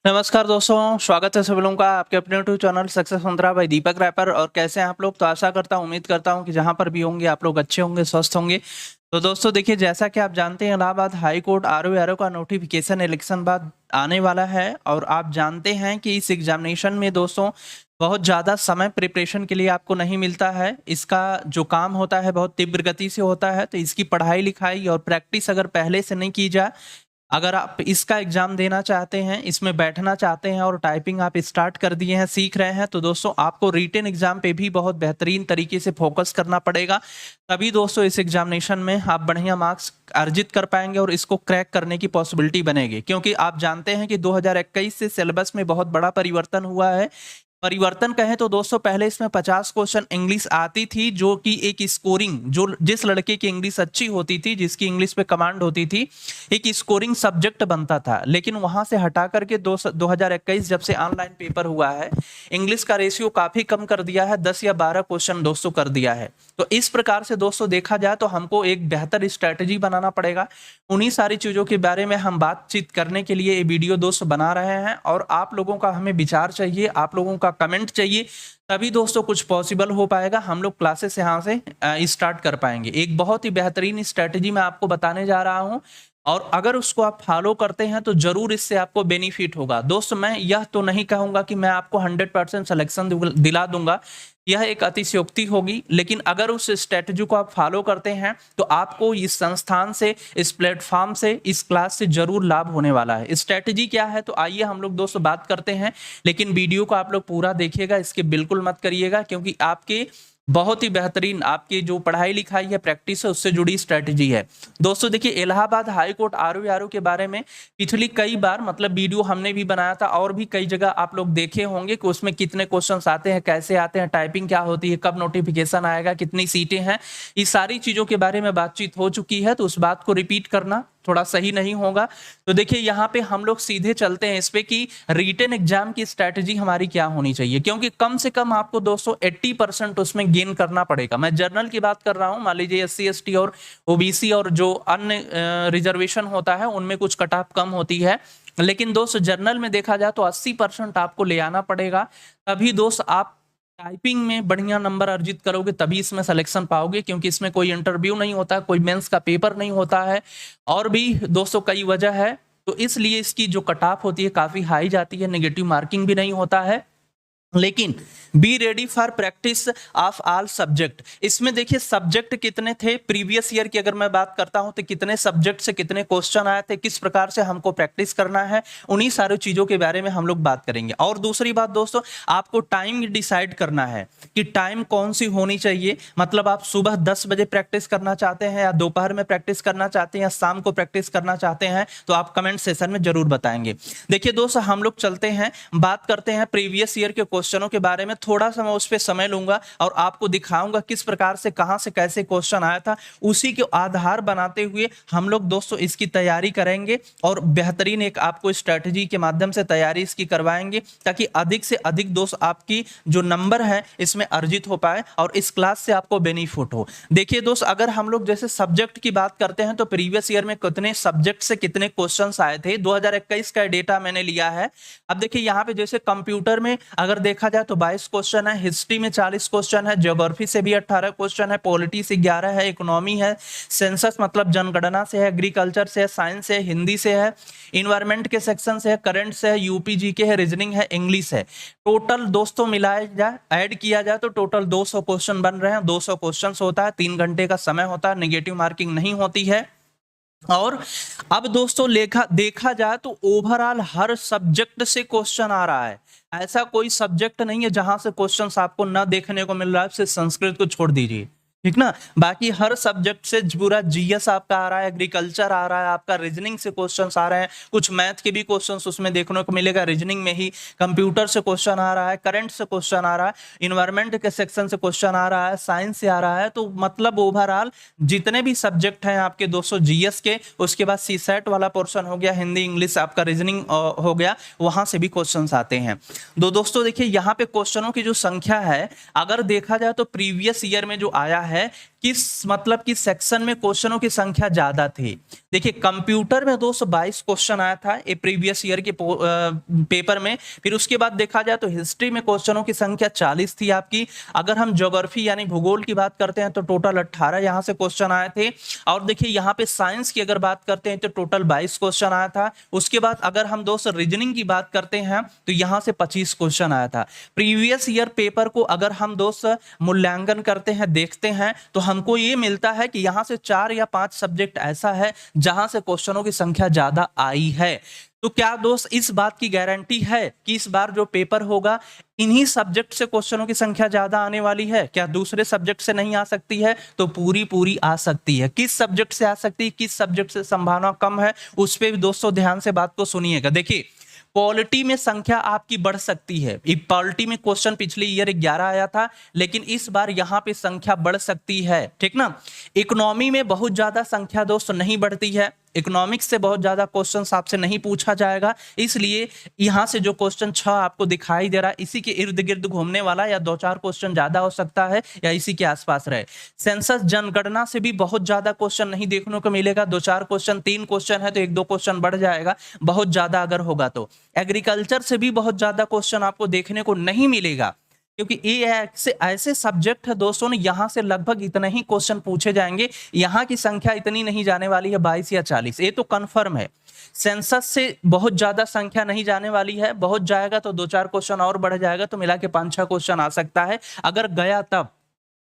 नमस्कार दोस्तों, स्वागत है सभी लोगों का आपके अपने यूट्यूब चैनल सक्सेस मंत्रा बाय दीपक रैय पर। और कैसे हैं आप लोग? तो आशा करता हूं, उम्मीद करता हूं कि जहां पर भी होंगे आप लोग अच्छे होंगे, स्वस्थ होंगे। तो दोस्तों देखिए, जैसा कि आप जानते हैं, इलाहाबाद हाई कोर्ट आरओ का नोटिफिकेशन इलेक्शन बाद आने वाला है। और आप जानते हैं कि इस एग्जामिनेशन में दोस्तों बहुत ज़्यादा समय प्रिपरेशन के लिए आपको नहीं मिलता है। इसका जो काम होता है बहुत तीव्र गति से होता है, तो इसकी पढ़ाई लिखाई और प्रैक्टिस अगर पहले से नहीं की जाए, अगर आप इसका एग्जाम देना चाहते हैं, इसमें बैठना चाहते हैं और टाइपिंग आप स्टार्ट कर दिए हैं, सीख रहे हैं, तो दोस्तों आपको रिटन एग्जाम पे भी बहुत बेहतरीन तरीके से फोकस करना पड़ेगा। तभी दोस्तों इस एग्जामिनेशन में आप बढ़िया मार्क्स अर्जित कर पाएंगे और इसको क्रैक करने की पॉसिबिलिटी बनेगी। क्योंकि आप जानते हैं कि 2021 से सिलेबस में बहुत बड़ा परिवर्तन हुआ है। परिवर्तन कहें तो दोस्तों, पहले इसमें 50 क्वेश्चन इंग्लिश आती थी, जो कि एक स्कोरिंग, जो जिस लड़के की इंग्लिश अच्छी होती थी, जिसकी इंग्लिश पे कमांड होती थी, एक स्कोरिंग सब्जेक्ट बनता था। लेकिन वहां से हटा करके 2021 जब से ऑनलाइन पेपर हुआ है, इंग्लिश का रेशियो काफी कम कर दिया है, 10 या 12 क्वेश्चन दोस्तों कर दिया है। तो इस प्रकार से दोस्तों देखा जाए तो हमको एक बेहतर स्ट्रेटेजी बनाना पड़ेगा। उन्हीं सारी चीजों के बारे में हम बातचीत करने के लिए ये वीडियो दोस्तों बना रहे हैं। और आप लोगों का हमें विचार चाहिए, आप लोगों का कमेंट चाहिए, तभी दोस्तों कुछ पॉसिबल हो पाएगा। हम लोग क्लासेस यहाँ से स्टार्ट कर पाएंगे। एक बहुत ही बेहतरीन स्ट्रेटेजी मैं आपको बताने जा रहा हूँ, और अगर उसको आप फॉलो करते हैं तो जरूर इससे आपको बेनिफिट होगा। दोस्त, मैं यह तो नहीं कहूंगा कि मैं आपको 100% सिलेक्शन दिला दूंगा, यह एक अतिशयोक्ति होगी। लेकिन अगर उस स्ट्रेटजी को आप फॉलो करते हैं तो आपको इस संस्थान से, इस प्लेटफॉर्म से, इस क्लास से जरूर लाभ होने वाला है। स्ट्रेटजी क्या है, तो आइए हम लोग दोस्तों बात करते हैं। लेकिन वीडियो को आप लोग पूरा देखिएगा, इसके बिल्कुल मत करिएगा, क्योंकि आपके बहुत ही बेहतरीन आपकी जो पढ़ाई लिखाई है, प्रैक्टिस है, उससे जुड़ी स्ट्रेटजी है। दोस्तों देखिए, इलाहाबाद हाई कोर्ट आरओ के बारे में पिछली कई बार मतलब वीडियो हमने भी बनाया था, और भी कई जगह आप लोग देखे होंगे कि उसमें कितने क्वेश्चंस आते हैं, कैसे आते हैं, टाइपिंग क्या होती है, कब नोटिफिकेशन आएगा, कितनी सीटें हैं, इस सारी चीजों के बारे में बातचीत हो चुकी है। तो उस बात को रिपीट करना थोड़ा सही नहीं होगा। तो देखिए, यहाँ पे हम लोग सीधे चलते हैं इस पे कि रिटन एग्जाम की स्ट्रैटेजी हमारी क्या होनी चाहिए। क्योंकि कम से कम आपको दोस्तों 80% उसमें गेन करना पड़ेगा। मैं जर्नल की बात कर रहा हूँ, मान लीजिए SC ST और OBC और जो अन्य रिजर्वेशन होता है, उनमें कुछ कट ऑफ कम होती है। लेकिन दोस्त, जर्नल में देखा जाए तो 80% आपको ले आना पड़ेगा। तभी दोस्त आप टाइपिंग में बढ़िया नंबर अर्जित करोगे, तभी इसमें सिलेक्शन पाओगे। क्योंकि इसमें कोई इंटरव्यू नहीं होता, कोई मेंस का पेपर नहीं होता है, और भी दोस्तों कई वजह है। तो इसलिए इसकी जो कट ऑफ होती है काफी हाई जाती है, नेगेटिव मार्किंग भी नहीं होता है। लेकिन be ready for practice of all subject. इसमें देखिए सब्जेक्ट कितने थे, प्रीवियस ईयर की अगर मैं बात करता हूं तो कितने सब्जेक्ट से कितने क्वेश्चन आए थे, किस प्रकार से हमको प्रैक्टिस करना है, उन्हीं सारी चीजों के बारे में हम लोग बात करेंगे। और दूसरी बात दोस्तों, आपको टाइम डिसाइड करना है कि टाइम कौन सी होनी चाहिए। मतलब आप सुबह 10 बजे प्रैक्टिस करना चाहते हैं, या दोपहर में प्रैक्टिस करना चाहते हैं, या शाम को प्रैक्टिस करना चाहते हैं, तो आप कमेंट सेशन में जरूर बताएंगे। देखिए दोस्तों, हम लोग चलते हैं, बात करते हैं प्रीवियस ईयर के क्वेश्चनों के बारे में। थोड़ा सा मैं उस पर समय लूंगा और आपको दिखाऊंगा किस प्रकार से, कहां से कैसे क्वेश्चन आया था। उसी के आधार बनाते हुए हम लोग दोस्तों इसकी तैयारी करेंगे, और बेहतरीन एक आपको स्ट्रेटजी के माध्यम से तैयारी इसकी करवाएंगे, ताकि अधिक से अधिक दोस्त आपकी जो नंबर है इसमें अर्जित हो पाए और इस क्लास से आपको बेनिफिट हो। देखिए दोस्त, अगर हम लोग जैसे सब्जेक्ट की बात करते हैं तो प्रीवियस ईयर में कितने सब्जेक्ट से कितने क्वेश्चन आए थे, 2021 का डेटा मैंने लिया है। अब देखिए यहाँ पे जैसे कंप्यूटर में अगर देखा जाए तो 22 क्वेश्चन है, हिस्ट्री में 40 क्वेश्चन है, ज्योग्राफी से भी 18 क्वेश्चन है, पॉलिटी से 11 है, इकोनॉमी है, सेंसस मतलब जनगणना से है, एग्रीकल्चर से है, साइंस से है, हिंदी से है, इन्वायरमेंट के सेक्शन से है, करंट से है, यूपी जीके है, रीजनिंग है, इंग्लिश है। टोटल दोस्तों मिलाया जाए, ऐड किया जाए तो टोटल 200 क्वेश्चन बन रहे हैं। 200 क्वेश्चन होता है, 3 घंटे का समय होता है, नेगेटिव मार्किंग नहीं होती है। और अब दोस्तों देखा जाए तो ओवरऑल हर सब्जेक्ट से क्वेश्चन आ रहा है। ऐसा कोई सब्जेक्ट नहीं है जहां से क्वेश्चंस आपको ना देखने को मिल रहा है, सिर्फ संस्कृत को छोड़ दीजिए, ठीक ना। बाकी हर सब्जेक्ट से पूरा जीएस आपका आ रहा है, एग्रीकल्चर आ रहा है, आपका रीजनिंग से क्वेश्चंस आ रहे हैं, कुछ मैथ के भी क्वेश्चंस उसमें देखने को मिलेगा रीजनिंग में ही, कंप्यूटर से क्वेश्चन आ रहा है, करंट से क्वेश्चन आ रहा है, इन्वायरमेंट के सेक्शन से क्वेश्चन आ रहा है, साइंस से आ रहा है। तो मतलब ओवरऑल जितने भी सब्जेक्ट हैं आपके 200 जीएस के, उसके बाद सीसेट वाला पोर्शन हो गया, हिंदी इंग्लिश आपका रीजनिंग हो गया, वहां से भी क्वेश्चन आते हैं। दोस्तों देखिए यहाँ पे क्वेश्चनों की जो संख्या है, अगर देखा जाए तो प्रीवियस ईयर में जो आया है है किस मतलब कि सेक्शन में क्वेश्चनों की संख्या ज्यादा थी। देखिए कंप्यूटर में 222 क्वेश्चन आया था ये प्रीवियस ईयर के पेपर में। फिर उसके बाद देखा जाए तो हिस्ट्री में क्वेश्चनों की संख्या 40 थी आपकी। अगर हम ज्योग्राफी यानी भूगोल की बात करते हैं तो टोटल 18 यहाँ से क्वेश्चन आए थे। और देखिए यहाँ पे साइंस की अगर बात करते हैं तो टोटल 22 क्वेश्चन आया था। उसके बाद अगर हम दोस्तों रीजनिंग की बात करते हैं तो यहाँ से 25 क्वेश्चन आया था। प्रीवियस ईयर पेपर को अगर हम दोस्त मूल्यांकन करते हैं देखते हैं तो हमको ये मिलता है कि यहाँ से 4 या 5 सब्जेक्ट ऐसा है जहां से क्वेश्चनों की संख्या ज्यादा आई है। तो क्या दोस्त इस बात की गारंटी है कि इस बार जो पेपर होगा इन्हीं सब्जेक्ट से क्वेश्चनों की संख्या ज्यादा आने वाली है? क्या दूसरे सब्जेक्ट से नहीं आ सकती है? तो पूरी पूरी आ सकती है। किस सब्जेक्ट से आ सकती है, किस सब्जेक्ट से संभावना कम है, उस पर भी दोस्तों ध्यान से बात को सुनिएगा। देखिए पॉलिटी में संख्या आपकी बढ़ सकती है। पॉलिटी में क्वेश्चन पिछले ईयर 11 आया था लेकिन इस बार यहां पे संख्या बढ़ सकती है, ठीक ना। इकोनॉमी में बहुत ज्यादा संख्या दोस्तों नहीं बढ़ती है। इकोनॉमिक्स से बहुत ज्यादा क्वेश्चन आपसे नहीं पूछा जाएगा, इसलिए यहां से जो क्वेश्चन 6 आपको दिखाई दे रहा है इसी के इर्द गिर्द घूमने वाला, या 2-4 क्वेश्चन ज्यादा हो सकता है या इसी के आसपास रहे। सेंसस जनगणना से भी बहुत ज्यादा क्वेश्चन नहीं देखने को मिलेगा। 2-4 क्वेश्चन, 3 क्वेश्चन है तो 1-2 क्वेश्चन बढ़ जाएगा बहुत ज्यादा अगर होगा तो। एग्रीकल्चर से भी बहुत ज्यादा क्वेश्चन आपको देखने को नहीं मिलेगा क्योंकि ये ऐसे सब्जेक्ट है दोस्तों ने यहां से लगभग इतने ही क्वेश्चन पूछे जाएंगे। यहां की संख्या इतनी नहीं जाने वाली है 22 या 40, ये तो कंफर्म है। सेंसस से बहुत ज्यादा संख्या नहीं जाने वाली है, बहुत जाएगा तो 2-4 क्वेश्चन और बढ़ जाएगा तो मिला के 5-6 क्वेश्चन आ सकता है अगर गया तब।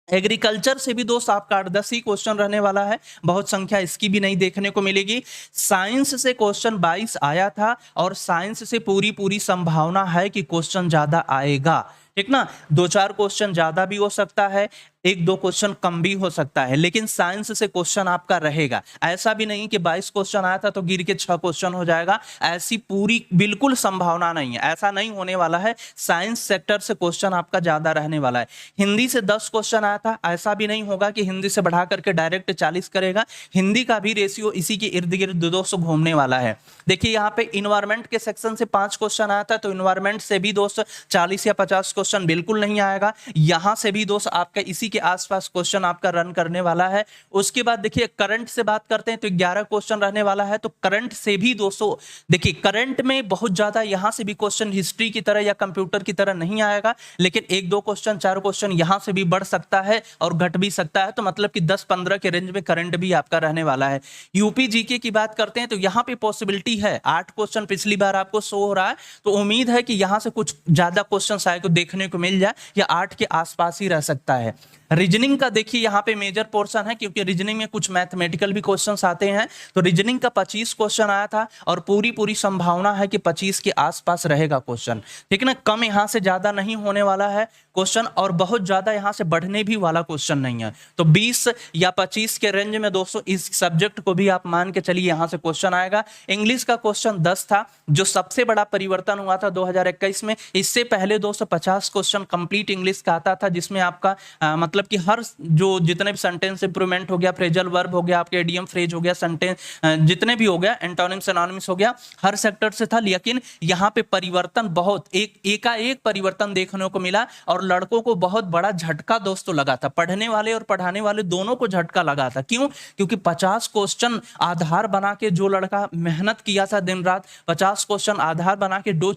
एग्रीकल्चर से भी दोस्त आपका 8-10 ही क्वेश्चन रहने वाला है, बहुत संख्या इसकी भी नहीं देखने को मिलेगी। साइंस से क्वेश्चन 22 आया था और साइंस से पूरी पूरी संभावना है कि क्वेश्चन ज्यादा आएगा, ठीक ना। 2-4 क्वेश्चन ज्यादा भी हो सकता है, 1-2 क्वेश्चन कम भी हो सकता है, लेकिन साइंस से क्वेश्चन आपका रहेगा। ऐसा भी नहीं कि 22 क्वेश्चन आया था तो गिर के 6 क्वेश्चन हो जाएगा, ऐसी पूरी बिल्कुल संभावना नहीं है, ऐसा नहीं होने वाला है। साइंस सेक्टर से क्वेश्चन आपका ज्यादा रहने वाला है। हिंदी से 10 क्वेश्चन आया था, ऐसा भी नहीं होगा कि हिंदी से बढ़ा करके डायरेक्ट 40 करेगा। हिंदी का भी रेशियो इसी के इर्द गिर्द 200 घूमने वाला है। देखिए यहाँ पे इन्वायरमेंट के सेक्शन से 5 क्वेश्चन आया था तो इन्वायरमेंट से भी दोस्त 40 या 50 क्वेश्चन बिल्कुल नहीं आएगा। यहां से भी दोस्त आपका इसी के आसपास क्वेश्चन आपका रन करने वाला है। उसके बाद देखिए करंट से बात करते हैं तो 11 क्वेश्चन रहने वाला है, तो करंट से भी दोस्तों देखिए करंट में बहुत ज्यादा यहां से भी क्वेश्चन हिस्ट्री की तरह या कंप्यूटर की तरह नहीं आएगा, लेकिन 1-2 क्वेश्चन 4 क्वेश्चन यहां से भी बढ़ सकता है और घट भी सकता है, तो मतलब कि 10-15 के रेंज में करंट भी आपका रहने वाला है। यूपी जीके की बात करते हैं तो यहां पे पॉसिबिलिटी है 8 क्वेश्चन पिछली बार आपको शो हो रहा है, तो उम्मीद है कि यहां से कुछ ज्यादा क्वेश्चन आए को देखने को मिल जाए या 8 के आसपास ही रह सकता है। रीजनिंग का देखिए यहाँ पे मेजर पोर्शन है क्योंकि रीजनिंग में कुछ मैथमेटिकल भी क्वेश्चंस आते हैं, तो रीजनिंग का 25 क्वेश्चन आया था और पूरी पूरी संभावना है कि 25 के आसपास रहेगा क्वेश्चन, ठीक है ना। कम यहाँ से ज्यादा नहीं होने वाला है क्वेश्चन और बहुत ज्यादा यहाँ से बढ़ने भी वाला क्वेश्चन नहीं है, तो 20 या 25 के रेंज में दोस्तों इस सब्जेक्ट को भी आप मान के चलिए यहाँ से क्वेश्चन आएगा। इंग्लिश का क्वेश्चन 10 था, जो सबसे बड़ा परिवर्तन हुआ था 2021 में। इससे पहले 250 क्वेश्चन कंप्लीट इंग्लिश का आता था, जिसमें आपका मतलब कि हर जो जितने भी सेंटेंस इंप्रूवमेंट हो गया, फ्रेजल वर्ब हो गया, आपके इडियम फ्रेज हो गया, सेंटेंस जितने भी हो गया, एंटोनिम सिनोनिम्स हो गया, हर सेक्टर से था। लेकिन यहाँ पे परिवर्तन बहुत एकाएक परिवर्तन देखने को मिला और लड़कों को बहुत बड़ा झटका दोस्तों लगा था, पढ़ने वाले और पढ़ाने वाले दोनों को झटका लगा था। क्यों? क्योंकि 50 क्वेश्चन आधार बना के जो लड़का मेहनत किया था दिन रात, 50 क्वेश्चन आधार बना के 2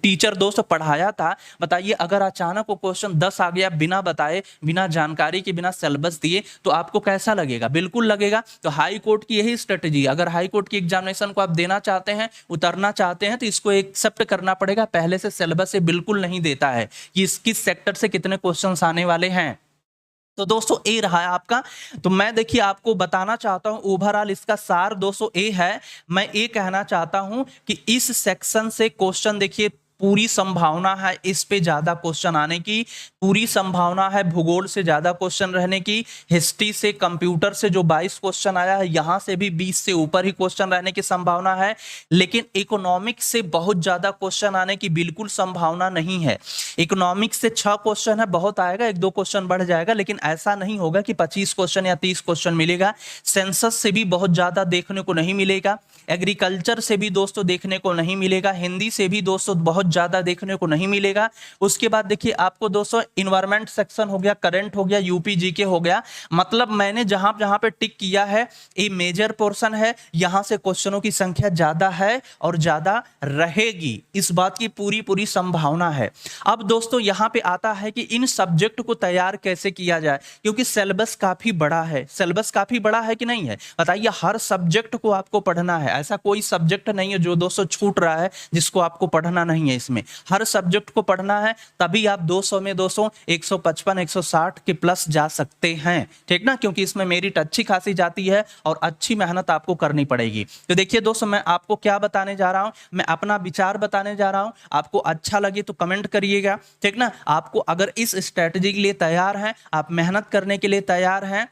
टीचर दोस्त पढ़ाया था, बताइए अगर अचानक वो क्वेश्चन 10 आ गया बिना बताए, बिना जानकारी के, बिना सिलेबस दिए, तो आपको कैसा लगेगा? बिल्कुल लगेगा। तो हाई कोर्ट की यही स्ट्रेटजी, अगर हाई कोर्ट की एग्जामिनेशन को आप देना चाहते हैं, उतरना चाहते हैं, तो इसको एक्सेप्ट करना पड़ेगा। पहले से सिलेबस से बिल्कुल नहीं देता है कि किस सेक्टर से कितने क्वेश्चंस आने वाले हैं। तो दोस्तों ए रहा है आपका। तो मैं देखिए आपको बताना चाहता हूं ओवरऑल इसका सार दोस्तों ए है। मैं ये कहना चाहता हूं कि इस सेक्शन से क्वेश्चन देखिए पूरी संभावना है इस पे ज्यादा क्वेश्चन आने की, पूरी संभावना है भूगोल से ज्यादा क्वेश्चन रहने की, हिस्ट्री से, कंप्यूटर से जो 22 क्वेश्चन आया है यहां से भी 20 से ऊपर ही क्वेश्चन रहने की संभावना है। लेकिन इकोनॉमिक्स से बहुत ज्यादा क्वेश्चन आने की बिल्कुल संभावना नहीं है। इकोनॉमिक्स से 6 क्वेश्चन है, बहुत आएगा, 1-2 क्वेश्चन बढ़ जाएगा, लेकिन ऐसा नहीं होगा कि 25 क्वेश्चन या 30 क्वेश्चन मिलेगा। सेंसस से भी बहुत ज्यादा देखने को नहीं मिलेगा, एग्रीकल्चर से भी दोस्तों देखने को नहीं मिलेगा, हिंदी से भी दोस्तों बहुत ज्यादा देखने को नहीं मिलेगा। उसके बाद देखिए आपको दोस्तों इन्वायरमेंट सेक्शन हो गया, करंट हो गया, यूपी जीके हो गया। मतलब मैंने जहां जहां पे टिक किया है ये मेजर पोर्शन है, यहां से क्वेश्चनों की संख्या ज्यादा है और ज्यादा रहेगी, इस बात की पूरी पूरी संभावना है। अब दोस्तों यहां पे आता है कि इन सब्जेक्ट को तैयार कैसे किया जाए, क्योंकि सिलेबस काफी बड़ा है। सिलेबस काफी बड़ा है कि नहीं है, बताइए। हर सब्जेक्ट को आपको पढ़ना है, ऐसा कोई सब्जेक्ट नहीं है जो दोस्तों छूट रहा है जिसको आपको पढ़ना नहीं है। इसमें हर सब्जेक्ट को पढ़ना है, तभी आप 200 में 200, 155, 160 के प्लस जा सकते हैं, ठीक ना, क्योंकि इसमें मेरिट अच्छी खासी जाती है और अच्छी मेहनत आपको करनी पड़ेगी। तो देखिए दोस्तों, मैं आपको क्या बताने जा रहा हूं, मैं अपना विचार बताने जा रहा हूं। आपको अच्छा लगे तो कमेंट करिएगा, ठीक ना। आपको अगर इस स्ट्रेटजी के लिए तैयार हैं, आप मेहनत करने के लिए तैयार हैं।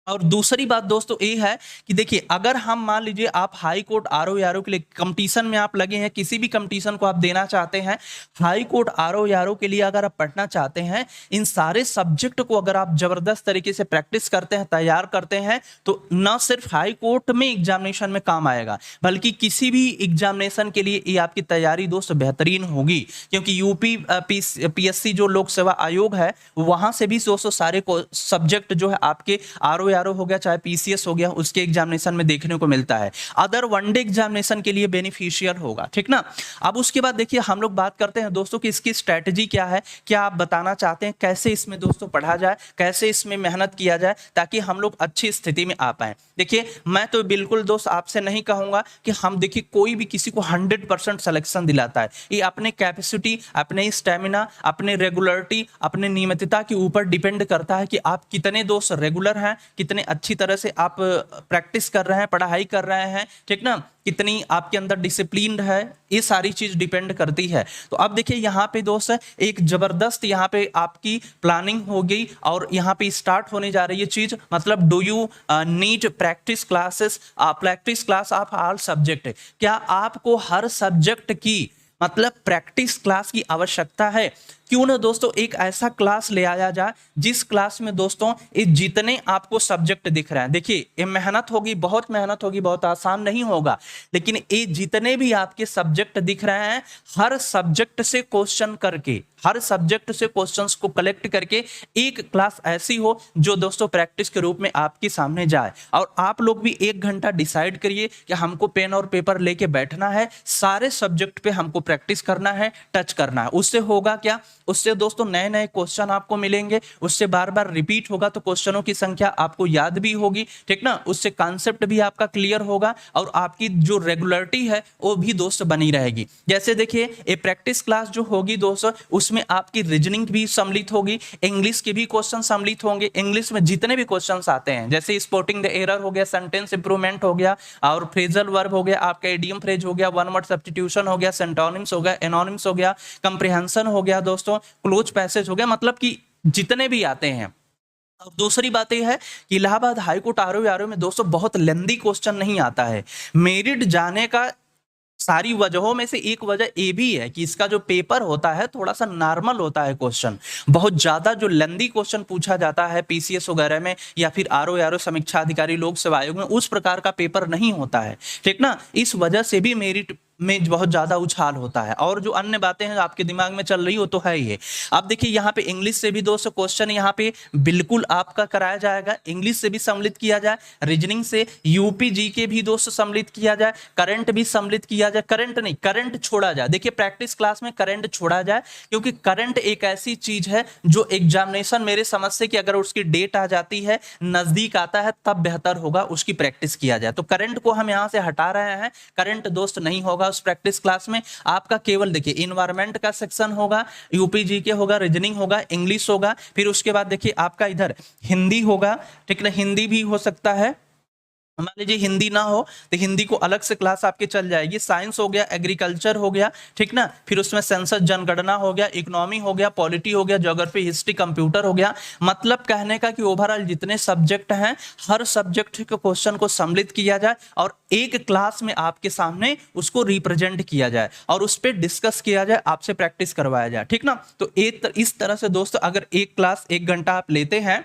और दूसरी बात दोस्तों ये है कि देखिए, अगर हम मान लीजिए आप हाई कोर्ट आरओ के लिए कंपटीशन में आप लगे हैं, किसी भी कंपटीशन को आप देना चाहते हैं, हाई कोर्ट आरओ के लिए अगर आप पढ़ना चाहते हैं, इन सारे सब्जेक्ट को अगर आप जबरदस्त तरीके से प्रैक्टिस करते हैं, तैयार करते हैं, तो न सिर्फ हाई कोर्ट में एग्जामिनेशन में काम आएगा, बल्कि किसी भी एग्जामिनेशन के लिए ये आपकी तैयारी दोस्त बेहतरीन होगी। क्योंकि यूपी पीएससी जो लोक सेवा आयोग है, वहां से भी दोस्तों सारे सब्जेक्ट जो है आपके आरओ हो गया, चाहे पीसीएस हो गया, उसके एग्जामिनेशन में देखने को मिलता है। अदर वनडे एग्जामिनेशन के लिए बेनिफिशियल होगा, ठीक ना। अब उसके बाद देखिए, हम लोग बात करते हैं दोस्तों कि इसकी स्ट्रेटजी क्या है, क्या आप बताना चाहते हैं, कैसे इसमें दोस्तों पढ़ा जाए, कैसे इसमें मेहनत किया जाए, ताकि हम लोग अच्छी स्थिति में आ पाए। देखिए, मैं तो बिल्कुल दोस्त आपसे नहीं कहूंगा कि हम देखिए कोई भी किसी को 100% सिलेक्शन दिलाता है। ये अपने कैपेसिटी, अपने स्टेमिना, अपने रेगुलरिटी, अपने नियमितता के ऊपर डिपेंड करता है कि आप कितने दोस्त रेगुलर हैं, कितने अच्छी तरह से आप प्रैक्टिस कर रहे हैं, पढ़ाई कर रहे हैं, ठीक ना, कितनी आपके अंदर डिसिप्लिन है, ये सारी चीज डिपेंड करती है। तो अब देखिए यहाँ पे दोस्त एक जबरदस्त यहाँ पे आपकी प्लानिंग हो गई और यहाँ पे स्टार्ट होने जा रही है चीज। मतलब do you need practice classes, practice class of all subject. क्या आपको हर सब्जेक्ट की मतलब प्रैक्टिस क्लास की आवश्यकता है? क्यों ना दोस्तों एक ऐसा क्लास ले आया जाए जिस क्लास में दोस्तों ये जितने आपको सब्जेक्ट दिख रहे हैं, देखिए ये मेहनत होगी, बहुत मेहनत होगी, बहुत आसान नहीं होगा, लेकिन ये जितने भी आपके सब्जेक्ट दिख रहे हैं, हर सब्जेक्ट से क्वेश्चन करके, हर सब्जेक्ट से क्वेश्चंस को कलेक्ट करके एक क्लास ऐसी हो जो दोस्तों प्रैक्टिस के रूप में आपके सामने जाए। और आप लोग भी 1 घंटा डिसाइड करिए कि हमको पेन और पेपर लेके बैठना है, सारे सब्जेक्ट पे हमको प्रैक्टिस करना है, टच करना है। उससे होगा क्या, उससे दोस्तों नए नए क्वेश्चन आपको मिलेंगे, उससे बार बार रिपीट होगा तो क्वेश्चनों की संख्या आपको याद भी होगी, ठीक ना। उससे कॉन्सेप्ट भी आपका क्लियर होगा और आपकी जो रेगुलरिटी है वो भी दोस्त बनी रहेगी। जैसे देखिए, ये प्रैक्टिस क्लास जो होगी दोस्तों, उसमें आपकी रीजनिंग भी सम्मिलित होगी, इंग्लिश के भी क्वेश्चन सम्मिलित होंगे। इंग्लिश में जितने भी क्वेश्चन आते हैं, जैसे स्पॉटिंग द एरर हो गया, सेंटेंस इंप्रूवमेंट हो गया, और फ्रेजल वर्ब हो गया, आपका इडियम फ्रेज हो गया, वन वर्ड सब्स्टिट्यूशन हो गया, सिंटोनिम्स हो गया, एनोनिम्स हो गया, कंप्रिहेंशन हो गया दोस्तों, क्लोज पैसेज हो गया, मतलब कि जितने भी आते हैं। और दूसरी बात यह है कि इलाहाबाद हाईकोर्ट आरओ में दोस्तों बहुत लेंदी क्वेश्चन नहीं आता है। मेरिट जाने का सारी वजहों में से एक वजह ये भी है कि इसका जो पेपर होता है थोड़ा सा नॉर्मल होता है क्वेश्चन। बहुत ज्यादा जो लेंदी क्वेश्चन पूछा जाता है पीसीएस वगैरह में या फिर आरओ समीक्षा अधिकारी लोक सेवा आयोग में, उस प्रकार का पेपर नहीं होता है, ठीक ना। इस वजह से भी मेरिट में बहुत ज्यादा उछाल होता है। और जो अन्य बातें हैं आपके दिमाग में चल रही हो तो है ही। अब देखिए यहाँ पे इंग्लिश से भी दोस्तों क्वेश्चन यहाँ पे बिल्कुल आपका कराया जाएगा, इंग्लिश से भी सम्मिलित किया जाए, रीजनिंग से, यूपी जीके भी दोस्तों सम्मिलित किया जाए, करंट भी सम्मिलित किया जाए, करंट नहीं, करंट छोड़ा जाए। देखिए प्रैक्टिस क्लास में करंट छोड़ा जाए, क्योंकि करंट एक ऐसी चीज है जो एग्जामिनेशन, मेरे समझ से कि अगर उसकी डेट आ जाती है, नजदीक आता है, तब बेहतर होगा उसकी प्रैक्टिस किया जाए। तो करंट को हम यहाँ से हटा रहे हैं, करंट दोस्त नहीं होगा उस प्रैक्टिस क्लास में। आपका केवल देखिए इन्वायरमेंट का सेक्शन होगा, यूपी जीके होगा, रीजनिंग होगा, इंग्लिश होगा, फिर उसके बाद देखिए आपका इधर हिंदी होगा, ठीक है, हिंदी भी हो सकता है। मान लीजिए हिंदी ना हो तो हिंदी को अलग से क्लास आपके चल जाएगी। साइंस हो गया, एग्रीकल्चर हो गया, ठीक ना, फिर उसमें सेंसस जनगणना हो गया, इकोनॉमी हो गया, पॉलिटी हो गया, ज्योग्राफी, हिस्ट्री, कंप्यूटर हो गया। मतलब कहने का कि ओवरऑल जितने सब्जेक्ट हैं, हर सब्जेक्ट के क्वेश्चन को सम्मिलित किया जाए और एक क्लास में आपके सामने उसको रिप्रेजेंट किया जाए और उस पर डिस्कस किया जाए, आपसे प्रैक्टिस करवाया जाए, ठीक ना। तो इस तरह से दोस्तों अगर एक क्लास 1 घंटा आप लेते हैं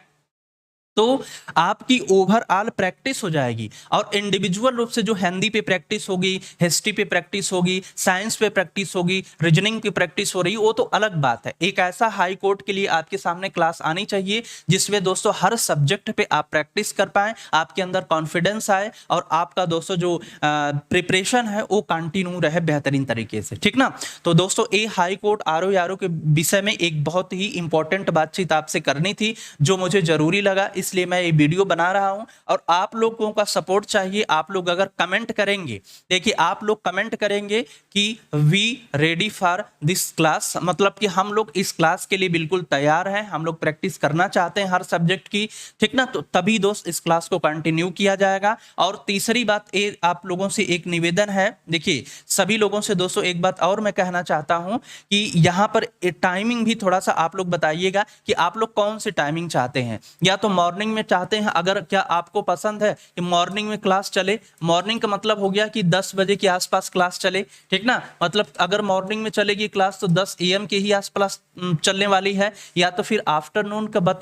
तो आपकी ओवरऑल प्रैक्टिस हो जाएगी। और इंडिविजुअल रूप से जो हिंदी पे प्रैक्टिस होगी, हिस्ट्री पे प्रैक्टिस होगी, साइंस पे प्रैक्टिस होगी, रीजनिंग की प्रैक्टिस हो रही, वो तो अलग बात है। एक ऐसा हाई कोर्ट के लिए आपके सामने क्लास आनी चाहिए जिसमें दोस्तों हर सब्जेक्ट पे आप प्रैक्टिस कर पाएं, आपके अंदर कॉन्फिडेंस आए और आपका दोस्तों जो प्रिपरेशन है वो कंटिन्यू रहे बेहतरीन तरीके से, ठीक ना। तो दोस्तों ये हाई कोर्ट आरओ के विषय में एक बहुत ही इंपॉर्टेंट बातचीत आपसे करनी थी जो मुझे जरूरी लगा, इसलिए मैं ये वीडियो बना रहा हूं। और आप लोगों का सपोर्ट चाहिए। आप लोग अगर कमेंट करेंगे, देखिए आप लोग कमेंट करेंगे कि we ready for this class, मतलब कि हम लोग इस क्लास के लिए बिल्कुल तैयार हैं, हम लोग प्रैक्टिस करना चाहते हैं हर सब्जेक्ट की, ठीक ना। तो तभी दोस्त इस क्लास को कंटिन्यू किया जाएगा। और तीसरी बात ये आप लोगों से एक निवेदन है, देखिए सभी लोगों से दोस्तों एक बात और मैं कहना चाहता हूं कि यहां पर टाइमिंग भी थोड़ा सा आप लोग बताइएगा कि आप लोग कौन सी टाइमिंग चाहते हैं। या तो मॉर्निंग में चाहते हैं, अगर क्या आपको पसंद है कि मॉर्निंग में क्लास चले, मॉर्निंग का मतलब हो गया कि 10 बजे के आसपास क्लास चले, ठीक ना। मतलब अगर मॉर्निंग में चलेगी क्लास तो 10 AM के ही आसपास चलने वाली है। या तो फिर आफ्टरनून का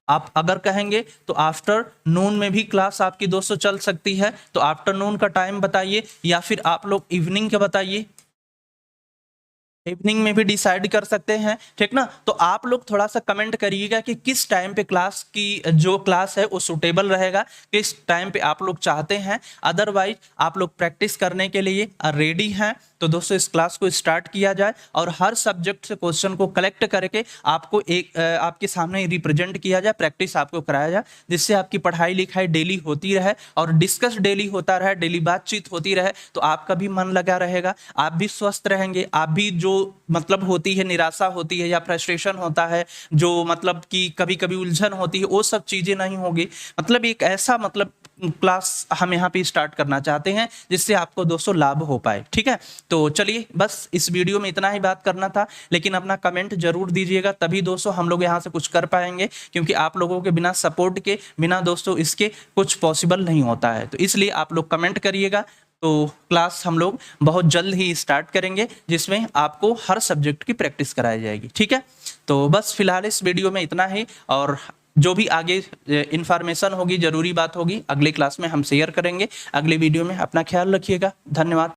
आप अगर कहेंगे तो आफ्टरनून में भी क्लास आपकी दोस्तों चल सकती है, तो आफ्टरनून का टाइम बताइए। या फिर आप लोग इवनिंग का बताइए, इवनिंग में भी डिसाइड कर सकते हैं, ठीक ना। तो आप लोग थोड़ा सा कमेंट करिएगा कि किस टाइम पे क्लास की जो क्लास है वो सूटेबल रहेगा, किस टाइम पे आप लोग चाहते हैं। अदरवाइज आप लोग प्रैक्टिस करने के लिए रेडी हैं तो दोस्तों इस क्लास को स्टार्ट किया जाए और हर सब्जेक्ट से क्वेश्चन को कलेक्ट करके आपको एक आपके सामने रिप्रेजेंट किया जाए, प्रैक्टिस आपको कराया जाए, जिससे आपकी पढ़ाई लिखाई डेली होती रहे और डिस्कस डेली होता रहे, डेली बातचीत होती रहे, तो आपका भी मन लगा रहेगा, आप भी स्वस्थ रहेंगे। आप भी जो मतलब होती है निराशा होती है या फ्रस्ट्रेशन होता है, जो मतलब कि कभी कभी उलझन होती है, वो सब चीजें नहीं होगी। मतलब एक ऐसा मतलब क्लास हम यहाँ पे स्टार्ट करना चाहते हैं जिससे आपको दोस्तों लाभ हो पाए, ठीक है। तो चलिए बस इस वीडियो में इतना ही बात करना था, लेकिन अपना कमेंट जरूर दीजिएगा, तभी दोस्तों हम लोग यहाँ से कुछ कर पाएंगे, क्योंकि आप लोगों के बिना सपोर्ट के बिना दोस्तों इसके कुछ पॉसिबल नहीं होता है। तो इसलिए आप लोग कमेंट करिएगा। तो क्लास हम लोग बहुत जल्द ही स्टार्ट करेंगे जिसमें आपको हर सब्जेक्ट की प्रैक्टिस कराई जाएगी, ठीक है। तो बस फिलहाल इस वीडियो में इतना ही, और जो भी आगे इंफॉर्मेशन होगी, जरूरी बात होगी, अगले क्लास में हम शेयर करेंगे। अगले वीडियो में अपना ख्याल रखिएगा। धन्यवाद।